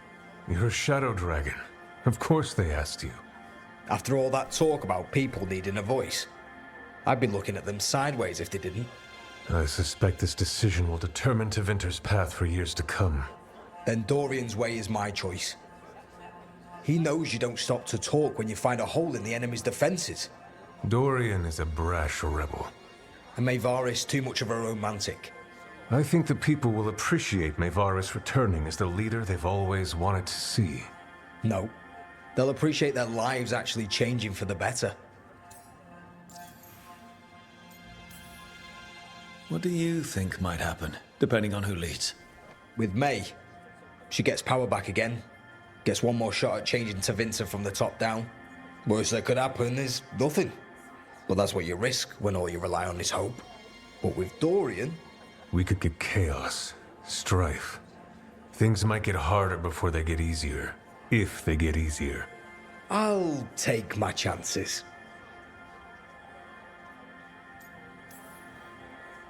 You're a Shadow Dragon. Of course they asked you. After all that talk about people needing a voice, I'd be looking at them sideways if they didn't. I suspect this decision will determine Tevinter's path for years to come. Then Dorian's way is my choice. He knows you don't stop to talk when you find a hole in the enemy's defenses. Dorian is a brash rebel. And Maevaris too much of a romantic. I think the people will appreciate Maevaris returning as the leader they've always wanted to see. No. They'll appreciate their lives actually changing for the better. What do you think might happen, depending on who leads? With May, she gets power back again. Gets one more shot at changing Tevinter from the top down. Worst that could happen is nothing. But that's what you risk when all you rely on is hope. But with Dorian... We could get chaos, strife. Things might get harder before they get easier. If they get easier. I'll take my chances.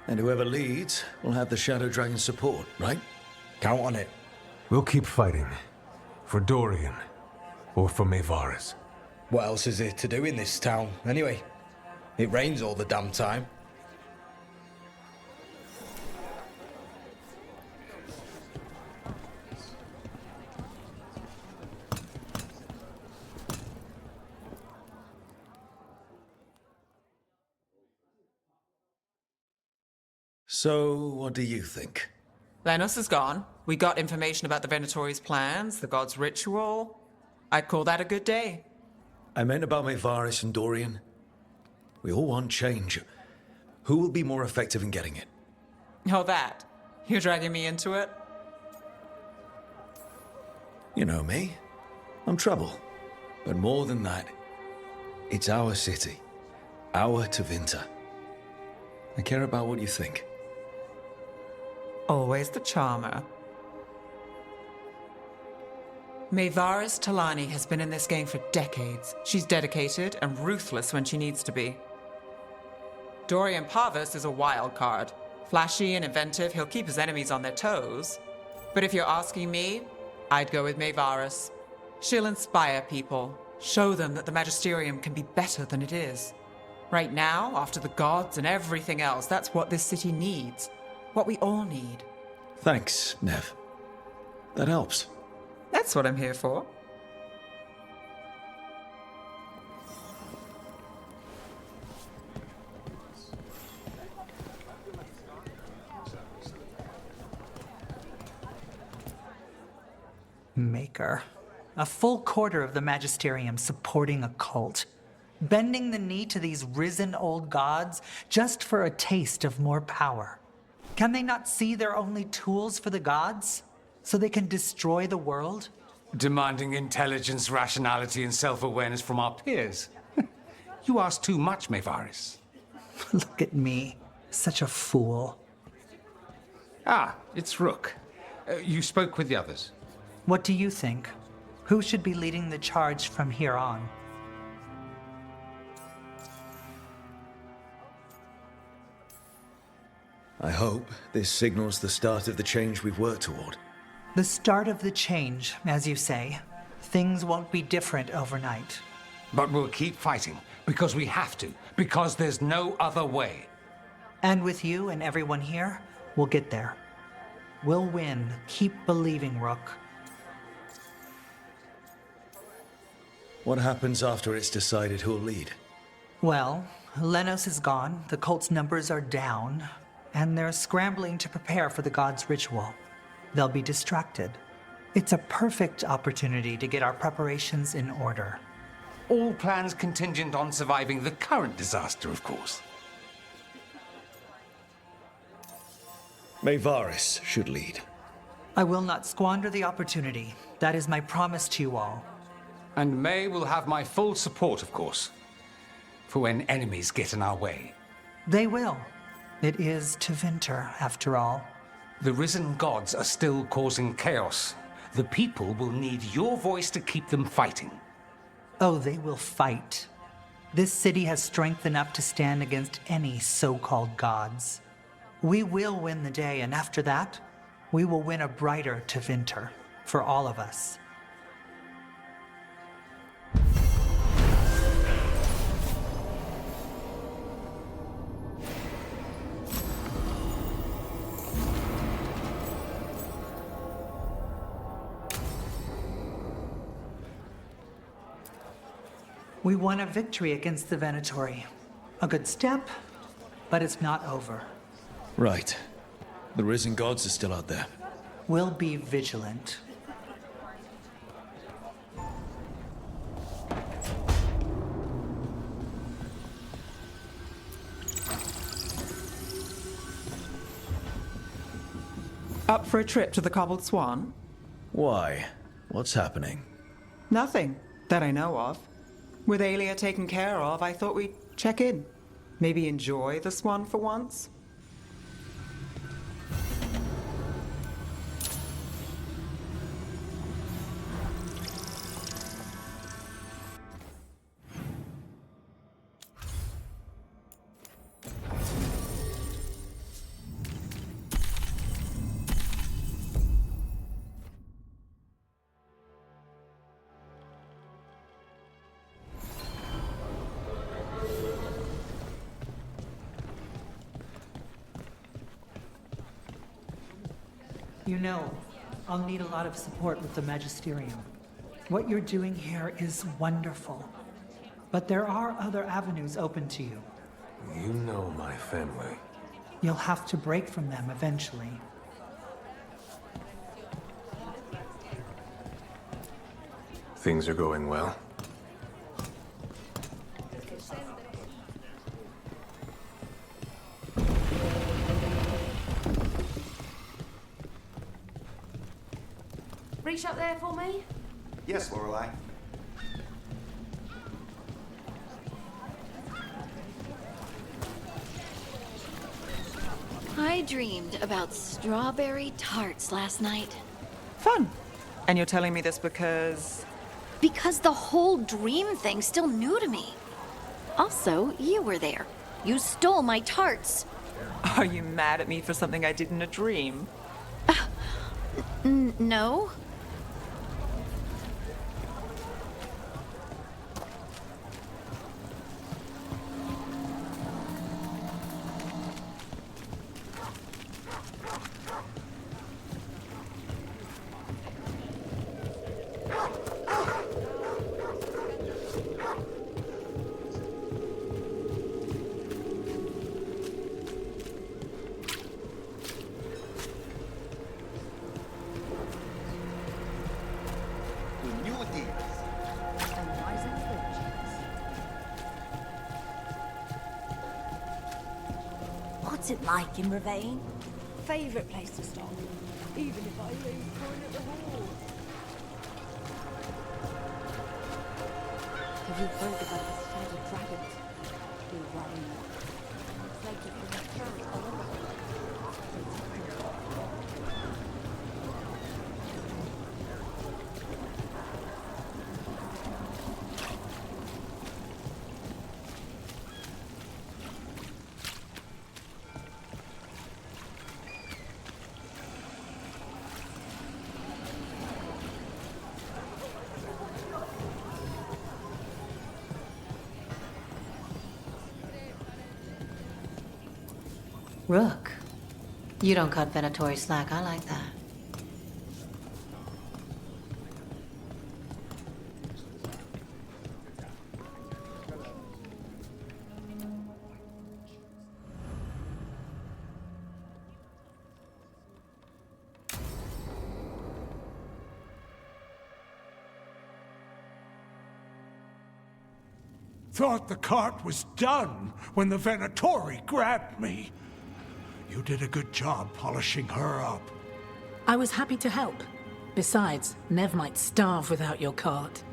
And whoever leads will have the Shadow Dragon's support, right? Count on it. We'll keep fighting. For Dorian. Or for Maevaris. What else is there to do in this town, anyway? It rains all the damn time. So, what do you think? Lenos is gone. We got information about the Venatori's plans, the god's ritual. I'd call that a good day. I meant about Maevaris and Dorian. We all want change. Who will be more effective in getting it? Oh, that. You're dragging me into it? You know me. I'm trouble. But more than that, it's our city. Our Tevinter. I care about what you think. Always the charmer. Maevaris Talani has been in this game for decades. She's dedicated and ruthless when she needs to be. Dorian Parvis is a wild card. Flashy and inventive, he'll keep his enemies on their toes. But if you're asking me, I'd go with Maevaris. She'll inspire people, show them that the Magisterium can be better than it is. Right now, after the gods and everything else, that's what this city needs. What we all need. Thanks, Nev. That helps. That's what I'm here for. mediocre. A full quarter of the Magisterium supporting a cult. Bending the knee to these risen old gods just for a taste of more power. Can they not see they're only tools for the gods? So they can destroy the world? Demanding intelligence, rationality, and self-awareness from our peers. You ask too much, Maevaris. Look at me. Such a fool. Ah, it's Rook. You spoke with the others. What do you think? Who should be leading the charge from here on? I hope this signals the start of the change we've worked toward. The start of the change, as you say. Things won't be different overnight. But we'll keep fighting, because we have to, because there's no other way. And with you and everyone here, we'll get there. We'll win. Keep believing, Rook. What happens after it's decided who'll lead? Well, Lenos is gone, the cult's numbers are down, and they're scrambling to prepare for the god's ritual. They'll be distracted. It's a perfect opportunity to get our preparations in order. All plans contingent on surviving the current disaster, of course. Maevaris should lead. I will not squander the opportunity. That is my promise to you all. And May will have my full support, of course, for when enemies get in our way. They will. It is Tevinter, after all. The risen gods are still causing chaos. The people will need your voice to keep them fighting. Oh, they will fight. This city has strength enough to stand against any so-called gods. We will win the day, and after that, we will win a brighter Tevinter for all of us. We won a victory against the Venatori. A good step, but it's not over. Right. The risen gods are still out there. We'll be vigilant. Up for a trip to the Cobbled Swan? Why? What's happening? Nothing that I know of. With Aelia taken care of, I thought we'd check in. Maybe enjoy the Swan for once? You know, I'll need a lot of support with the Magisterium. What you're doing here is wonderful. But there are other avenues open to you. You know my family. You'll have to break from them eventually. Things are going well. Reach up there for me? Yes, Lorelei. I dreamed about strawberry tarts last night. Fun. And you're telling me this because... Because the whole dream thing's still new to me. Also, you were there. You stole my tarts. Are you mad at me for something I did in a dream? No. What's it like in Ravine? Favourite place to stop, even if I lose coin at the hall. Have you heard about the Shadow Dragons? They're running. It's like if you're a carrot all over. Rook, you don't cut Venatori slack. I like that. Thought the cart was done when the Venatori grabbed me. You did a good job polishing her up. I was happy to help. Besides, Nev might starve without your cart.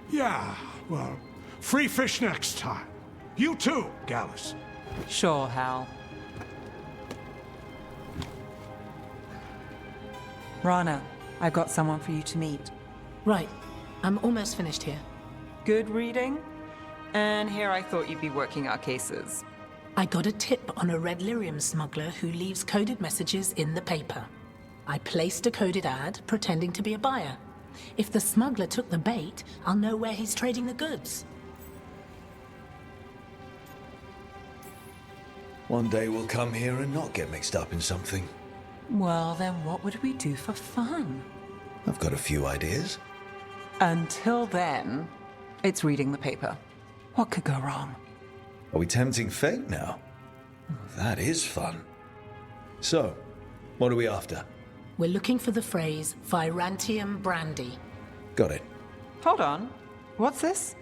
Yeah, well, free fish next time. You too, Gallus. Sure, Hal. Rana, I've got someone for you to meet. Right. I'm almost finished here. Good reading? And here I thought you'd be working our cases. I got a tip on a red lyrium smuggler who leaves coded messages in the paper. I placed a coded ad, pretending to be a buyer. If the smuggler took the bait, I'll know where he's trading the goods. One day we'll come here and not get mixed up in something. Well, then what would we do for fun? I've got a few ideas. Until then, it's reading the paper. What could go wrong? Are we tempting fate now? That is fun. So, what are we after? We're looking for the phrase Virantium Brandy. Got it. Hold on. What's this?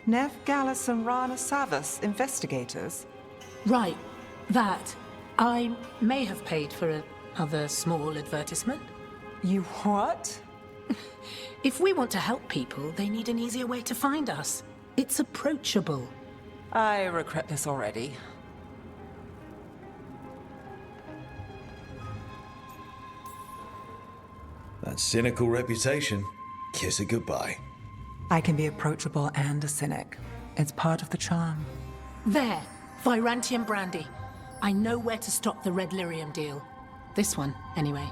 Nev Gallus and Rana Savas, investigators? Right. That. I may have paid for another small advertisement. You what? If we want to help people, they need an easier way to find us. It's approachable. I regret this already. That cynical reputation. Kiss it goodbye. I can be approachable and a cynic. It's part of the charm. There. Virantium Brandy. I know where to stop the red lyrium deal. This one, anyway.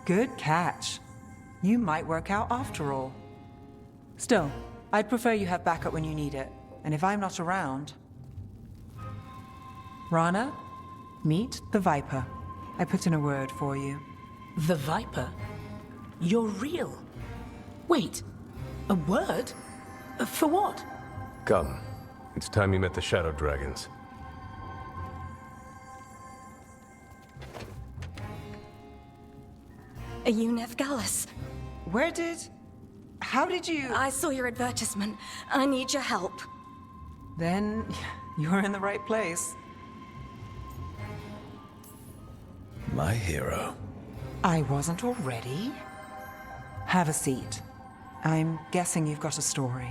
Good catch. You might work out after all. Still, I'd prefer you have backup when you need it. And if I'm not around... Rana, meet the Viper. I put in a word for you. The Viper? You're real? Wait, a word? For what? Come. It's time you met the Shadow Dragons. Are you Nev Gallus? How did you... I saw your advertisement. I need your help. Then you're in the right place. My hero. I wasn't already? Have a seat. I'm guessing you've got a story.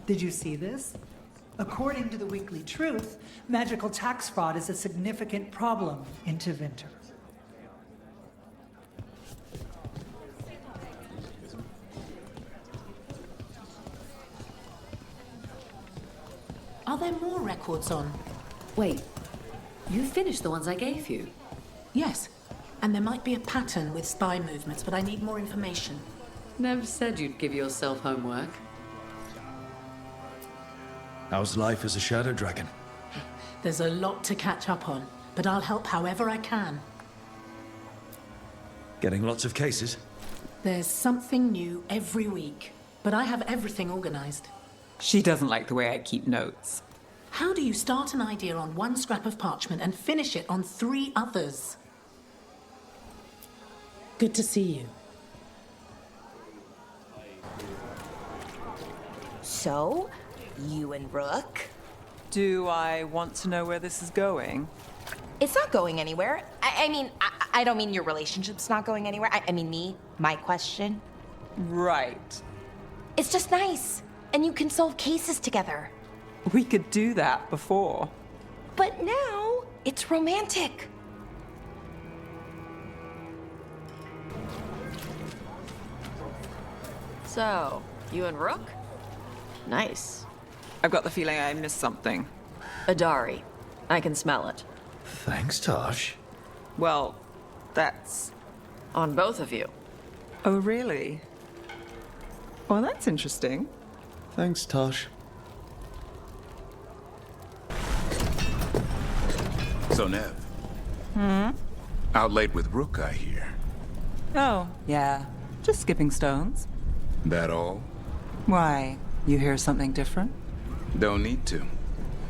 Did you see this? According to the Weekly Truth, magical tax fraud is a significant problem in Tevinter. Are there more records on? Wait, you finished the ones I gave you? Yes, and there might be a pattern with spy movements, but I need more information. Never said you'd give yourself homework. How's life as a Shadow Dragon? There's a lot to catch up on, but I'll help however I can. Getting lots of cases? There's something new every week, but I have everything organized. She doesn't like the way I keep notes. How do you start an idea on one scrap of parchment and finish it on 3 others? Good to see you. So, you and Rook? Do I want to know where this is going? It's not going anywhere. I mean, I don't mean your relationship's not going anywhere. I mean me, my question. Right. It's just nice. And you can solve cases together. We could do that before. But now, it's romantic. So, you and Rook? Nice. I've got the feeling I missed something. Adari. I can smell it. Thanks, Tosh. Well, that's... On both of you. Oh, really? Well, that's interesting. Thanks, Tosh. So, Nev. Out late with Rook, I hear. Oh, yeah. Just skipping stones. That all? Why? You hear something different? Don't need to.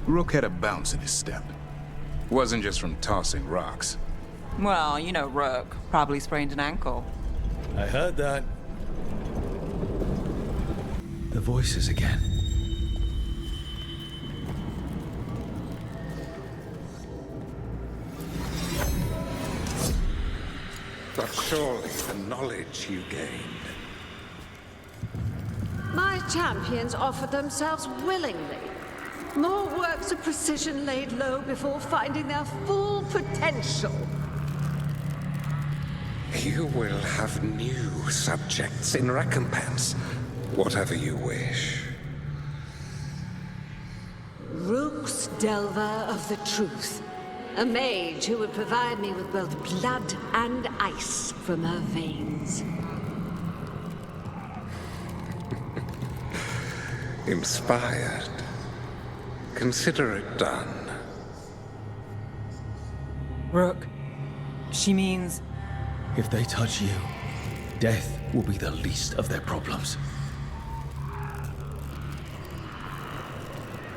Rook had a bounce in his step. Wasn't just from tossing rocks. Well, you know Rook. Probably sprained an ankle. I heard that. The voices again. But surely the knowledge you gained. My champions offer themselves willingly. More works of precision laid low before finding their full potential. You will have new subjects in recompense. Whatever you wish. Rook's Delver of the Truth. A mage who would provide me with both blood and ice from her veins. Inspired. Consider it done. Rook, she means... If they touch you, death will be the least of their problems.